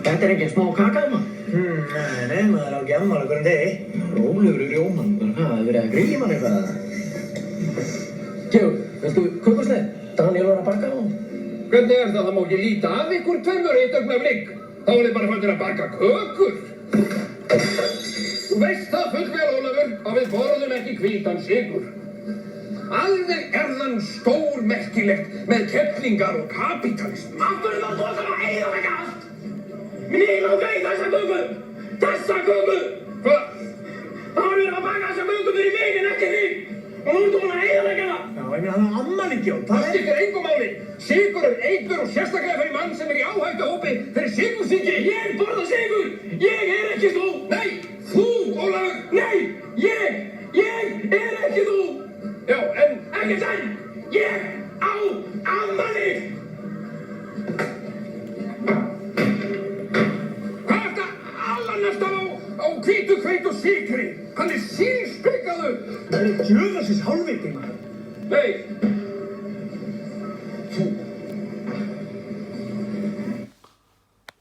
Þetta engin smá kaka, maður. Nei, maður á ekki afmæli hverjum degi. Rólegur í rjóman, bara hvað, það verið að Gríma hann eitthvað? Georg, viltu kökusneið? Daniel var að baka á. Hvernig það? Það má ekki líta af ykkur tveimur eitt augnablik. Þá er þið bara fannir að baka kökur. Þú veist það fullvel, Ólafur, að við borðum ekki hvítan sykur. Alveg þann stórmerkilegt með kettlingar og kapítalism. Aftur það þú ætlar að eyðileggja allt! Mig langar í þessa köku! Þessa köku! Hvað? Það var verið að baka þessa köku fyrir mig en ekki þig! Og nú ertu búin að eyðileggja það! Já, ég meina það á afmæli, Georg. Það skiptir engu máli. Sykur eitur og sérstaklega fyrir mann sem í áhættuhópi fyrir sykursýki. Ég borða sigur! Ég ekki þú! Nei, þú, Ólafur. Nei! Ég ekki þú! Já, en Ekki þann! Ég á afmæli! hvað er þetta allanast á hvítu hveitu sykri? Hann er síspikaður. Það er djöfasins hálfviti, maður. Nei. Þú